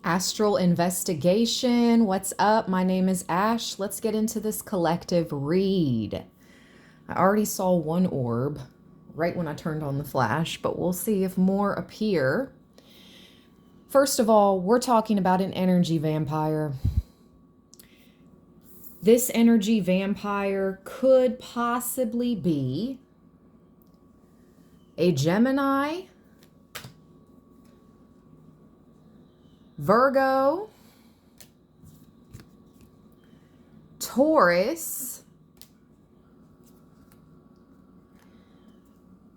Astral investigation. What's up? My name is Ash. Let's get into this collective read. I already saw one orb right when I turned on the flash, but we'll see if more appear. First of all, we're talking about an energy vampire. This energy vampire could possibly be a Gemini, Virgo, Taurus,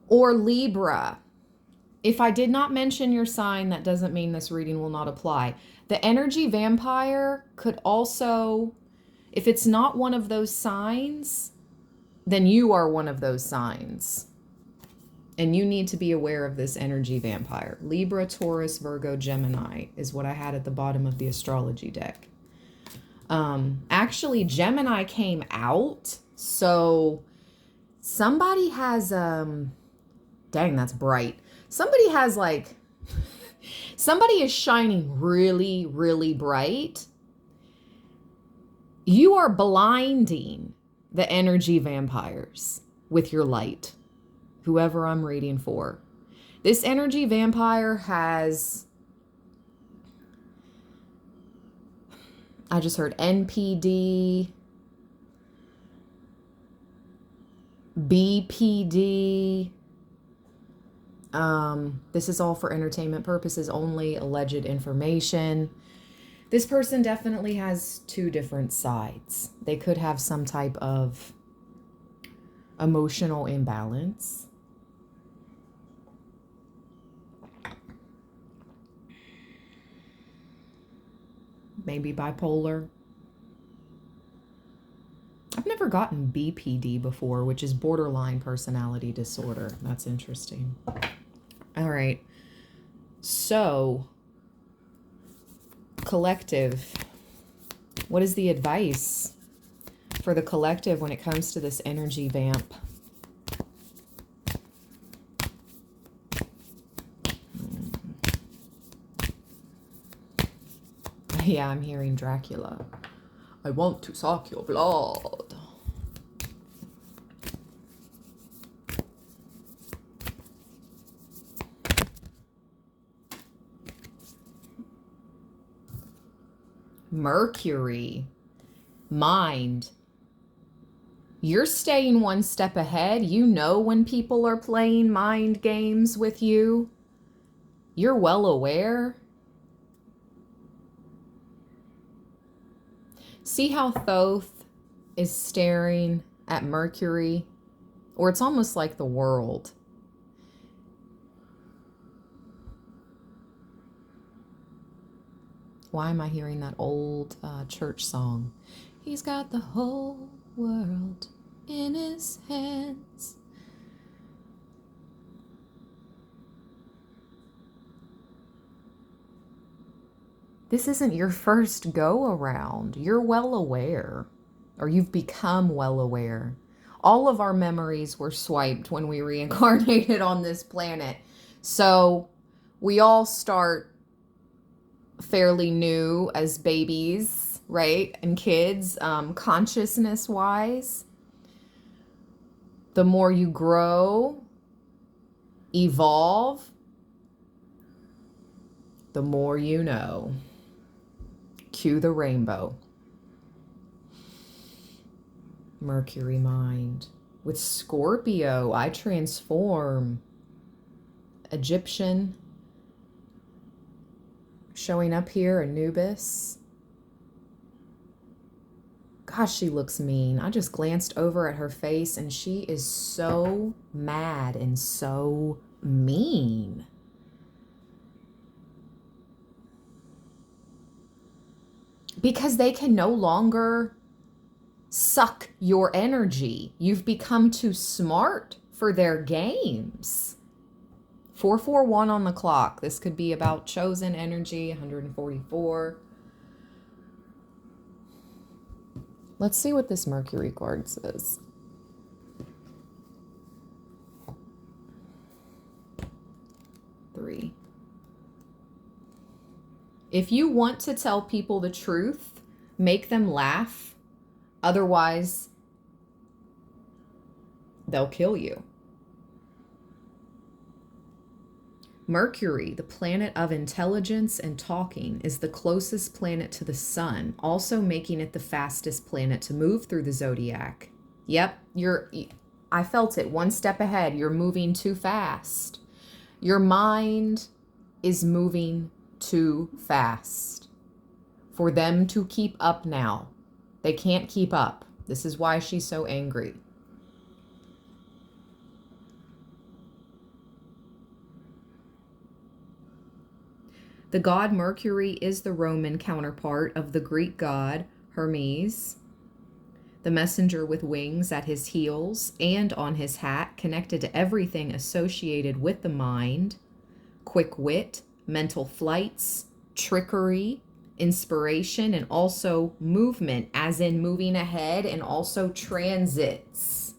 or Libra. If I did not mention your sign, that doesn't mean this reading will not apply. The energy vampire could also, if it's not one of those signs, then you are one of those signs. And you need to be aware of this energy vampire. Libra, Taurus, Virgo, Gemini is what I had at the bottom of the astrology deck. Actually, Gemini came out. So somebody has, dang, that's bright. Somebody has somebody is shining really, really bright. You are blinding the energy vampires with your light. Whoever I'm reading for. This energy vampire has, I just heard NPD, BPD. This is all for entertainment purposes only, alleged information. This person definitely has two different sides. They could have some type of emotional imbalance. Maybe bipolar. I've never gotten BPD before, which is borderline personality disorder. That's interesting. All right. So, collective. What is the advice for the collective when it comes to this energy vamp? Yeah, I'm hearing Dracula. I want to suck your blood. Mercury. Mind. You're staying one step ahead. You know when people are playing mind games with you. You're well aware. See how Thoth is staring at Mercury? Or it's almost like the world. Why am I hearing that old church song? He's got the whole world in his hands. This isn't your first go around. You're well aware, or you've become well aware. All of our memories were swiped when we reincarnated on this planet. So we all start fairly new as babies, right? And kids, consciousness-wise. The more you grow, evolve, the more you know. Cue the rainbow. Mercury mind. With Scorpio, I transform. Egyptian. Showing up here, Anubis. Gosh, she looks mean. I just glanced over at her face and she is so mad and so mean. Because they can no longer suck your energy. You've become too smart for their games. 441 on the clock. This could be about chosen energy, 144. Let's see what this Mercury card says. Three. If you want to tell people the truth, make them laugh. Otherwise, they'll kill you. Mercury, the planet of intelligence and talking, is the closest planet to the sun, also making it the fastest planet to move through the zodiac. Yep, I felt it. One step ahead. You're moving too fast. Your mind is moving too fast for them to keep up now. They can't keep up. This is why she's so angry. The god Mercury is the Roman counterpart of the Greek god Hermes, the messenger with wings at his heels and on his hat, connected to everything associated with the mind, quick wit, mental flights, trickery, inspiration, and also movement, as in moving ahead, and also transits.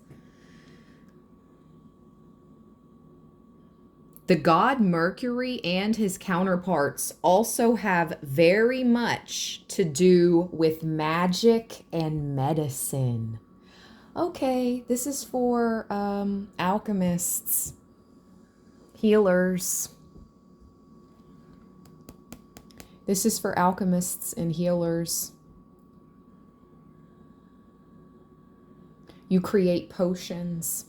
The god Mercury and his counterparts also have very much to do with magic and medicine. Okay, this is for alchemists, healers. This is for alchemists and healers. You create potions.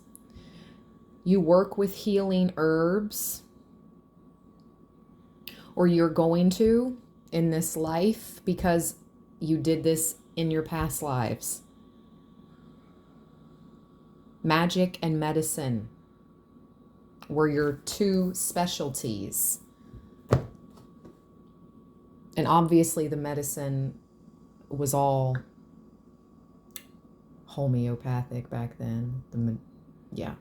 You work with healing herbs, or you're going to in this life because you did this in your past lives. Magic and medicine were your two specialties. And obviously the medicine was all homeopathic back then. Yeah.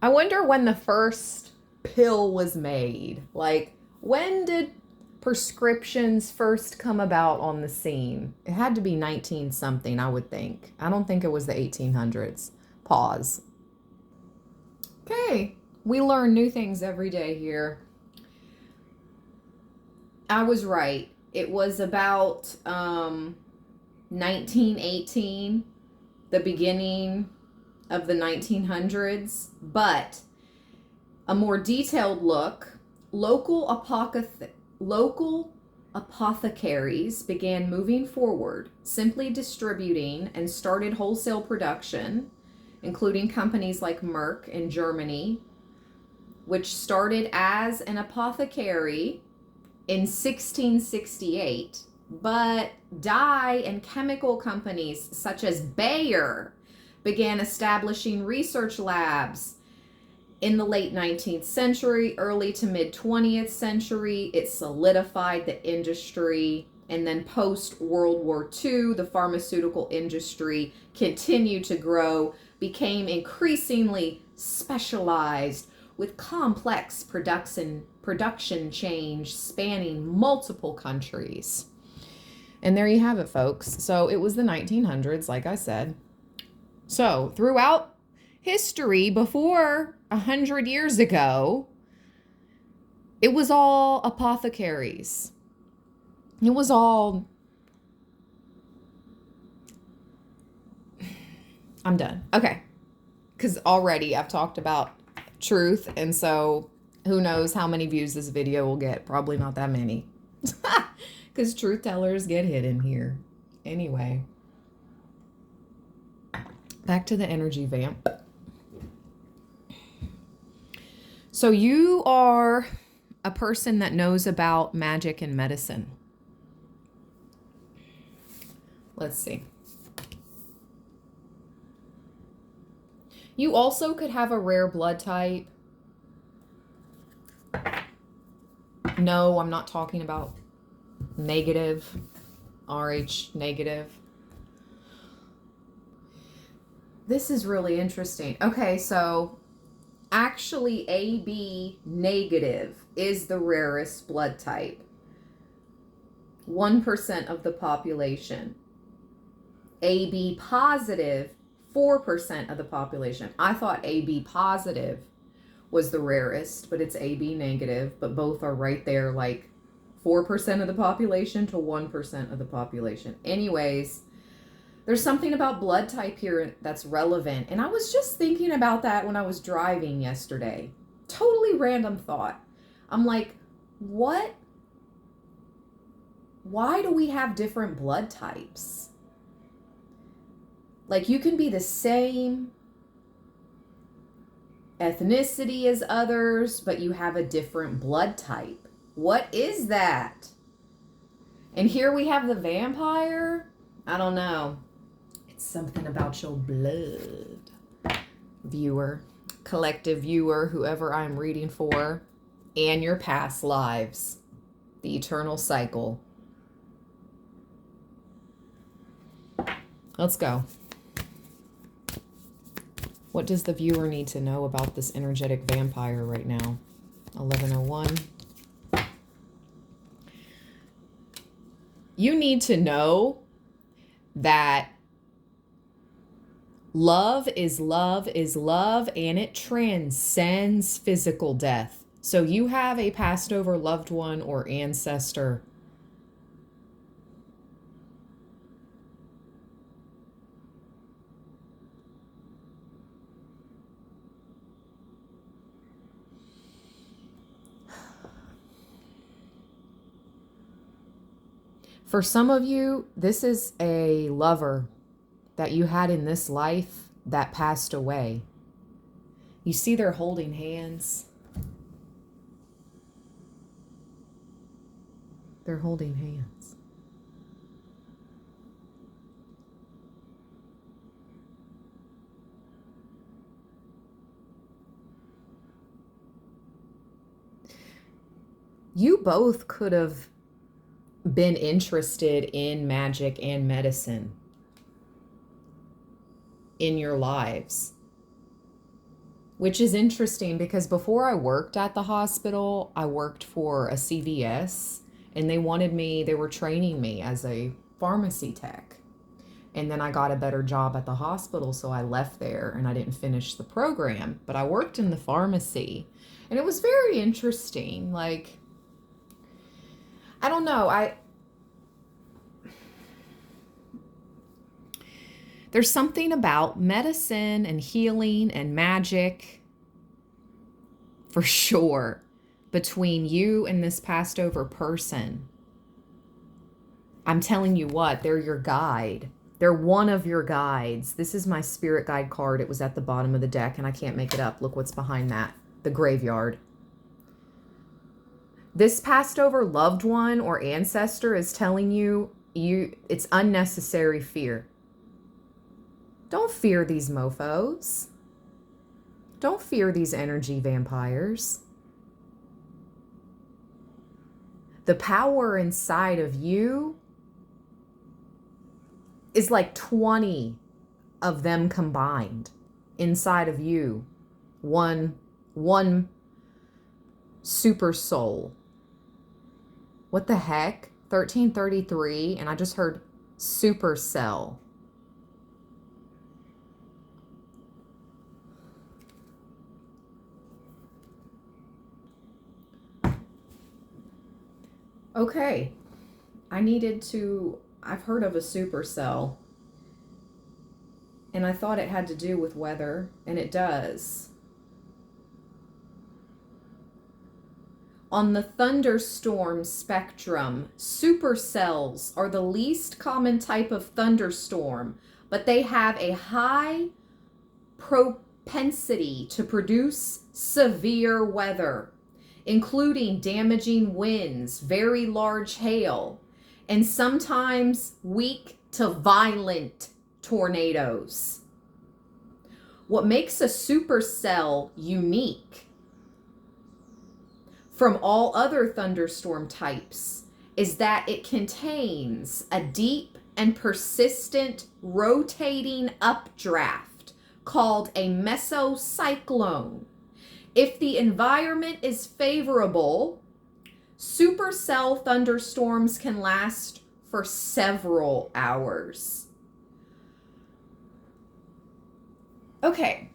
I wonder when the first pill was made. Like, when did prescriptions first come about on the scene? It had to be 19 something, I would think. I don't think it was the 1800s. Pause. Okay, we learn new things every day here. I was right. It was about 1918, the beginning of the 1900s, but a more detailed look, local apothecaries began moving forward, simply distributing, and started wholesale production, including companies like Merck in Germany, which started as an apothecary in 1668, but dye and chemical companies such as Bayer began establishing research labs in the late 19th century, early to mid 20th century. It solidified the industry, and then post World War II, the pharmaceutical industry continued to grow, became increasingly specialized with complex production change spanning multiple countries. And there you have it, folks. So it was the 1900s, like I said. So throughout history, before 100 years ago, it was all apothecaries. It was all... I'm done. Okay. Because already I've talked about truth, and so who knows how many views this video will get. Probably not that many. Because truth tellers get hidden here. Anyway. Back to the energy vamp. So you are a person that knows about magic and medicine. Let's see. You also could have a rare blood type. No, I'm not talking about negative, RH negative. This is really interesting. Okay, so actually AB negative is the rarest blood type. 1% of the population. AB positive, 4% of the population. I thought AB positive was the rarest, but it's AB negative, but both are right there, like 4% of the population to 1% of the population. Anyways, there's something about blood type here that's relevant. And I was just thinking about that when I was driving yesterday. Totally random thought. I'm like, what? Why do we have different blood types? Like, you can be the same ethnicity as others, but you have a different blood type. What is that? And here we have the vampire. I don't know. It's something about your blood. Viewer, collective viewer, whoever I'm reading for, and your past lives. The eternal cycle. Let's go. What does the viewer need to know about this energetic vampire right now? 1101. You need to know that love is love is love, and it transcends physical death. So you have a passed over loved one or ancestor. For some of you, this is a lover that you had in this life that passed away. You see they're holding hands. They're holding hands. You both could have been interested in magic and medicine in your lives, which is interesting because before I worked at the hospital, I worked for a CVS, and they were training me as a pharmacy tech. And then I got a better job at the hospital, so I left there and I didn't finish the program, but I worked in the pharmacy, and it was very interesting. Like, I don't know. There's something about medicine and healing and magic, for sure, between you and this passed over person. I'm telling you what, they're your guide. They're one of your guides. This is my spirit guide card. It was at the bottom of the deck, and I can't make it up. Look what's behind that. The graveyard. This passed over loved one or ancestor is telling you it's unnecessary fear. Don't fear these mofos. Don't fear these energy vampires. The power inside of you is like 20 of them combined inside of you. One super soul. What the heck? 1333, and I just heard Supercell. Okay, I've heard of a supercell, and I thought it had to do with weather, and it does. On the thunderstorm spectrum, supercells are the least common type of thunderstorm, but they have a high propensity to produce severe weather, including damaging winds, very large hail, and sometimes weak to violent tornadoes. What makes a supercell unique from all other thunderstorm types is that it contains a deep and persistent rotating updraft called a mesocyclone. If the environment is favorable, supercell thunderstorms can last for several hours. Okay.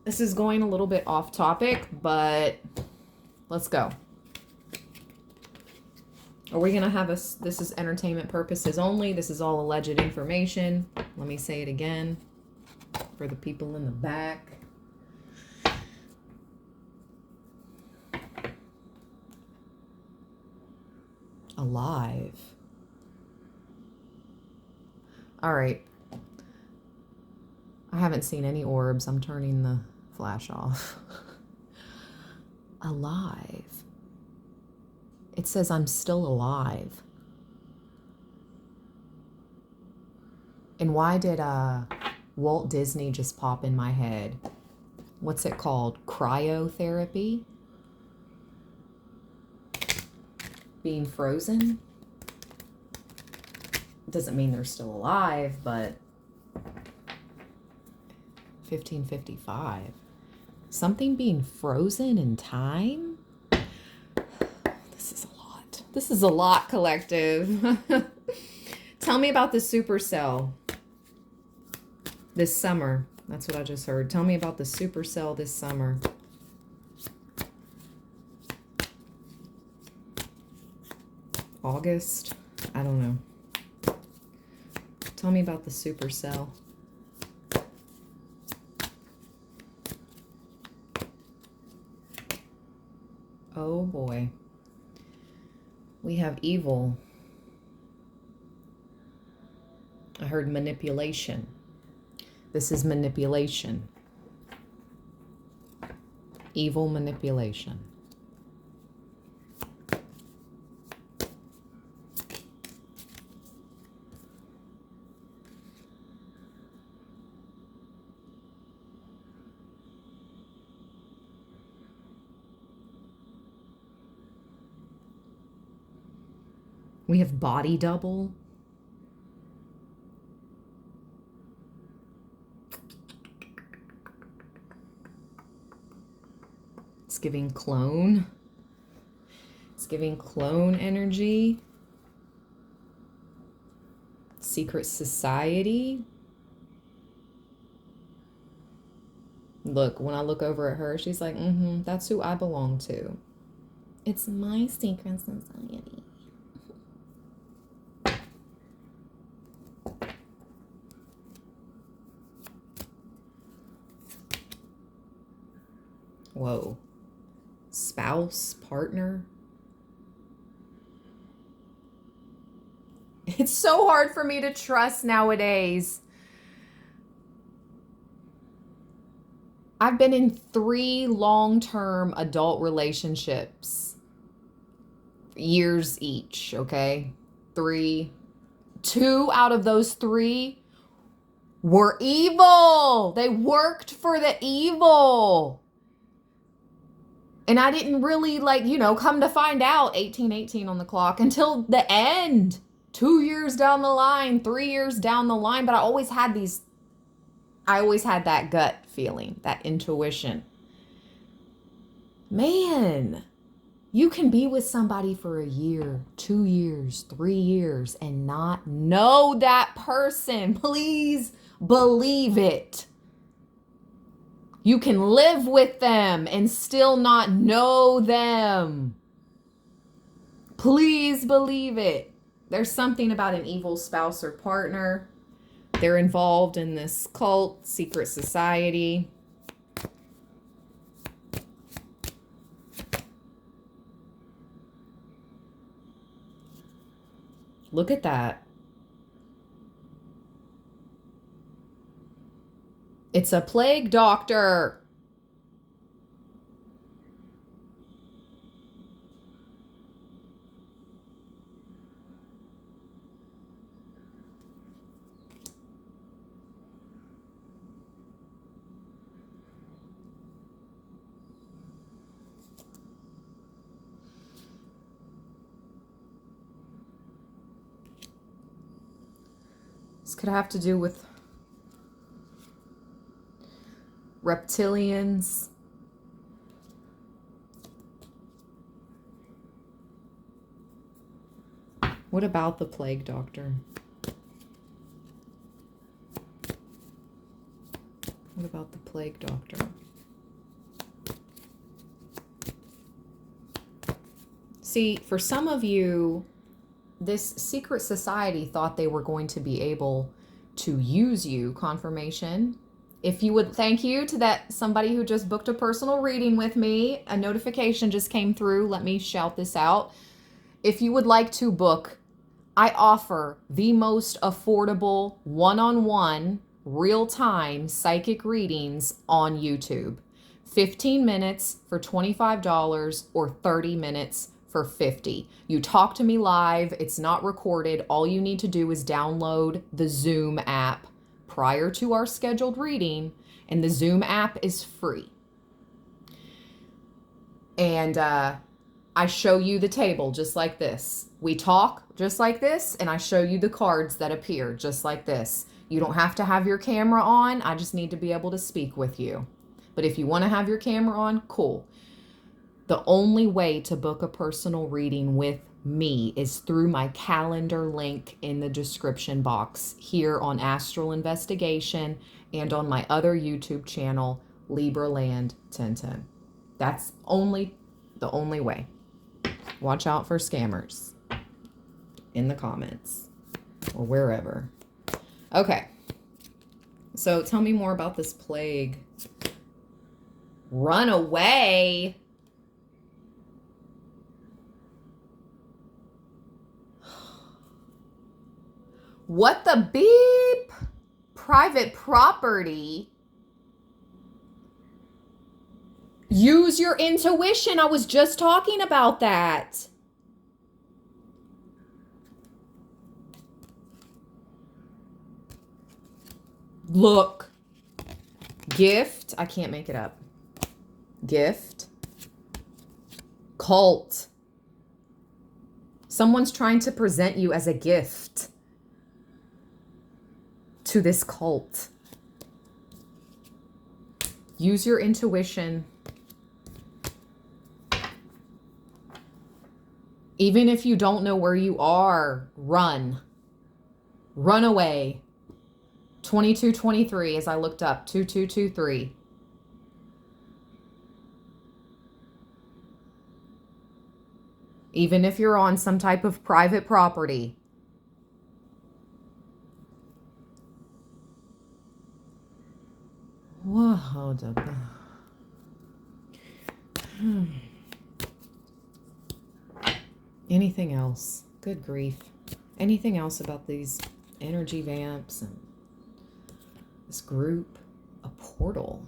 This is going a little bit off topic, but let's go. Are we going to have this is entertainment purposes only. This is all alleged information. Let me say it again for the people in the back. Alive. All right. I haven't seen any orbs. I'm turning the flash off. Alive. It says I'm still alive. And why did Walt Disney just pop in my head? What's it called? Cryotherapy? Being frozen? Doesn't mean they're still alive, but 1555. Something being frozen in time? This is a lot. This is a lot, collective. Tell me about the Supercell this summer. That's what I just heard. Tell me about the Supercell this summer. August? I don't know. Tell me about the Supercell. Oh boy. We have evil. I heard manipulation. This is manipulation. Evil manipulation. We have body double. It's giving clone. It's giving clone energy. Secret society. Look, when I look over at her, she's like, that's who I belong to. It's my secret society. Whoa. Spouse, partner. It's so hard for me to trust nowadays. I've been in 3 long-term adult relationships. Years each, okay? 3. 2 out of those 3 were evil. They worked for the evil. And I didn't really, come to find out, 1818 on the clock, until the end. 2 years down the line, 3 years down the line. But I always had that gut feeling, that intuition. Man, you can be with somebody for a year, 2 years, 3 years, and not know that person. Please believe it. You can live with them and still not know them. Please believe it. There's something about an evil spouse or partner. They're involved in this cult, secret society. Look at that. It's a plague doctor. This could have to do with reptilians. What about the plague doctor? What about the plague doctor? See, for some of you, this secret society thought they were going to be able to use you. Confirmation. If you would, thank you to that somebody who just booked a personal reading with me. A notification just came through. Let me shout this out. If you would like to book, I offer the most affordable one-on-one real-time psychic readings on YouTube. 15 minutes for $25 or 30 minutes for $50. You talk to me live. It's not recorded. All you need to do is download the Zoom app prior to our scheduled reading, and the Zoom app is free. And I show you the table just like this. We talk just like this, and I show you the cards that appear just like this. You don't have to have your camera on. I just need to be able to speak with you. But if you want to have your camera on, cool. The only way to book a personal reading with me is through my calendar link in the description box here on Astral Investigation and on my other YouTube channel, Libra Land 1010. That's the only way. Watch out for scammers in the comments or wherever. Okay. So tell me more about this plague. Run away. What the beep? Private property. Use your intuition. I was just talking about that. Look. Gift. I can't make it up. Gift. Cult. Someone's trying to present you as a gift to this cult. Use your intuition. Even if you don't know where you are, run. Run away. 2223 as I looked up, 2223. Even if you're on some type of private property. Whoa. Anything else? Good grief. Anything else about these energy vamps and this group? A portal.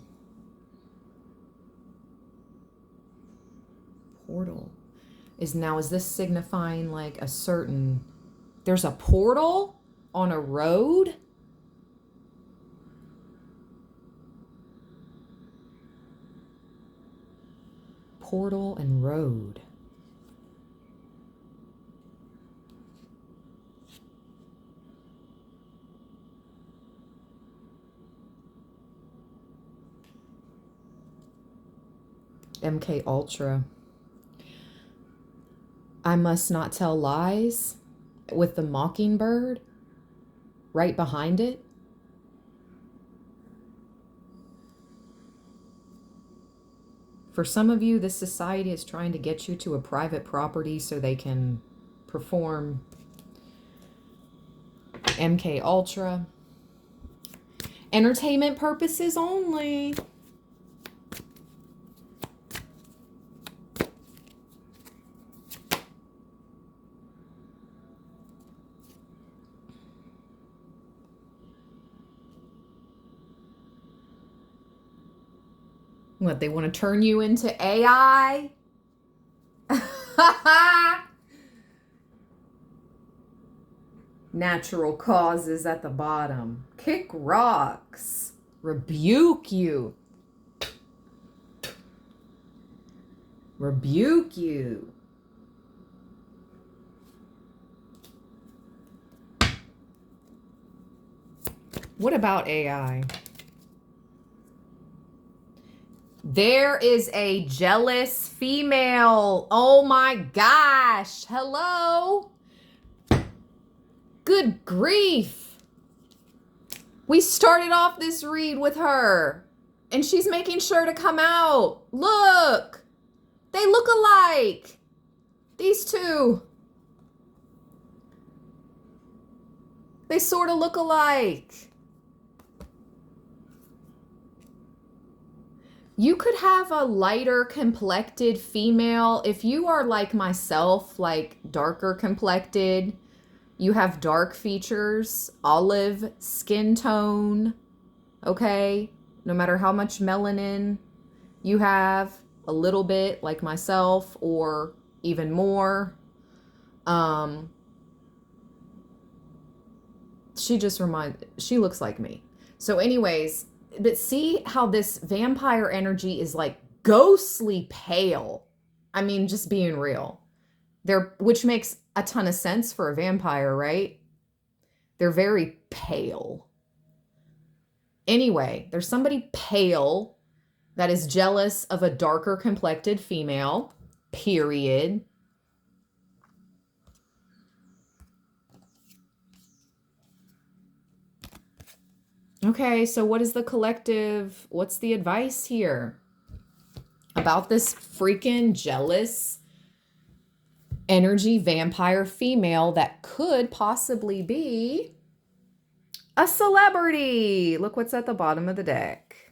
Portal. Is this signifying like a certain... There's a portal on a road? Portal and road. MK Ultra. I must not tell lies with the mockingbird right behind it. For some of you, this society is trying to get you to a private property so they can perform MK Ultra. Entertainment purposes only. What, they want to turn you into AI? Natural causes at the bottom. Kick rocks. Rebuke you. Rebuke you. What about AI? There is a jealous female. Oh my gosh. Hello. Good grief. We started off this read with her, and she's making sure to come out. Look. They look alike. These two. They sort of look alike. You could have a lighter complected female. If you are like myself, like darker complected, you have dark features, olive skin tone, okay? No matter how much melanin you have, a little bit like myself or even more. She looks like me. So anyways, but see how this vampire energy is like ghostly pale. I mean, just being real. Which makes a ton of sense for a vampire, right? They're very pale. Anyway, there's somebody pale that is jealous of a darker complected female, period. Okay, so what is the collective? What's the advice here about this freaking jealous energy vampire female that could possibly be a celebrity? Look what's at the bottom of the deck.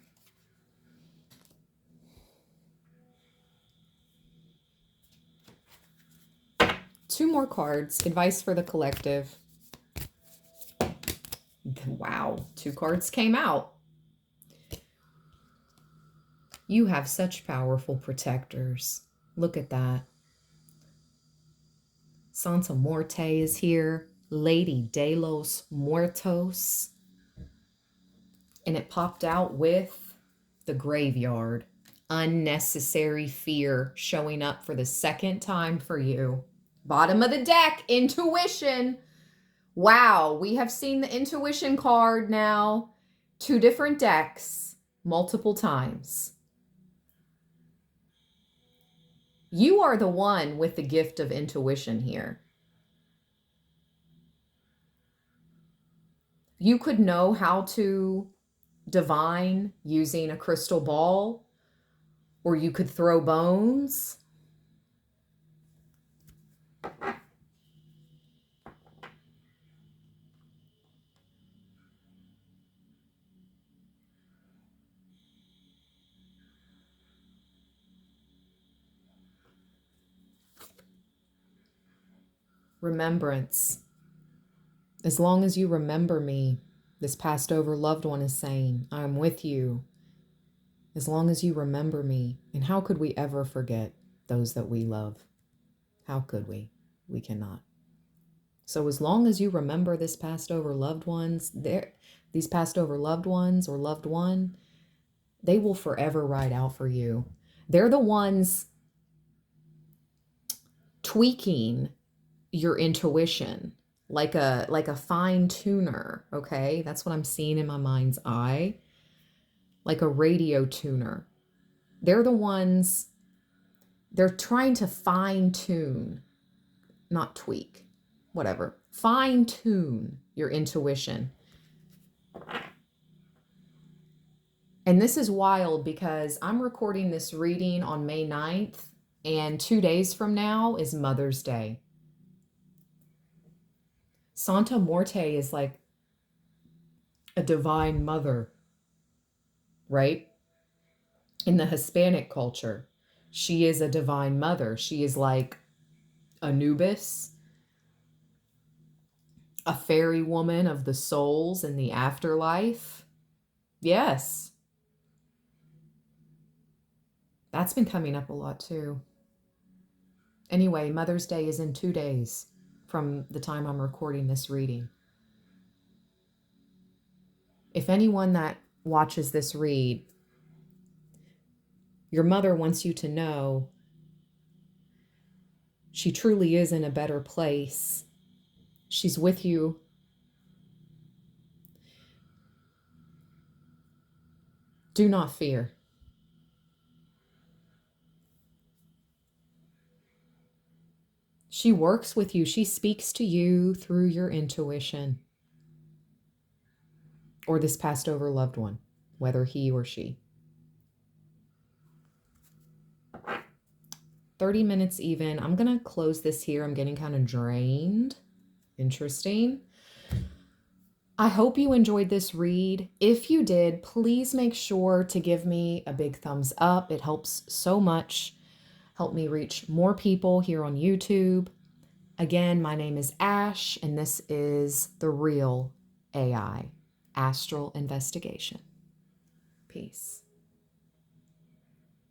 Two more cards. Advice for the collective. Wow, two cards came out. You have such powerful protectors. Look at that. Santa Muerte is here. Lady de los Muertos. And it popped out with the graveyard. Unnecessary fear showing up for the second time for you. Bottom of the deck, intuition. Wow, we have seen the intuition card now. Two different decks, multiple times. You are the one with the gift of intuition here. You could know how to divine using a crystal ball, or you could throw bones. Remembrance. As long as you remember me, this passed over loved one is saying, I'm with you. As long as you remember me. And how could we ever forget those that we love? How could we? We cannot. So as long as you remember this passed over loved ones, these passed over loved ones or loved one, they will forever ride out for you. They're the ones tweaking your intuition like a fine tuner, okay? That's what I'm seeing in my mind's eye. Like a radio tuner. They're the ones, they're trying to fine tune, not tweak, whatever. Fine tune your intuition. And this is wild because I'm recording this reading on May 9th, and 2 days from now is Mother's Day. Santa Muerte is like a divine mother, right? In the Hispanic culture, she is a divine mother. She is like Anubis, a fairy woman of the souls in the afterlife. Yes. That's been coming up a lot too. Anyway, Mother's Day is in 2 days from the time I'm recording this reading. If anyone that watches this read, your mother wants you to know she truly is in a better place. She's with you. Do not fear. She works with you. She speaks to you through your intuition. Or this passed over loved one, whether he or she. 30 minutes even. I'm going to close this here. I'm getting kind of drained. Interesting. I hope you enjoyed this read. If you did, please make sure to give me a big thumbs up. It helps so much. Help me reach more people here on YouTube. Again, my name is Ash, and this is the Real AI Astral Investigation. Peace.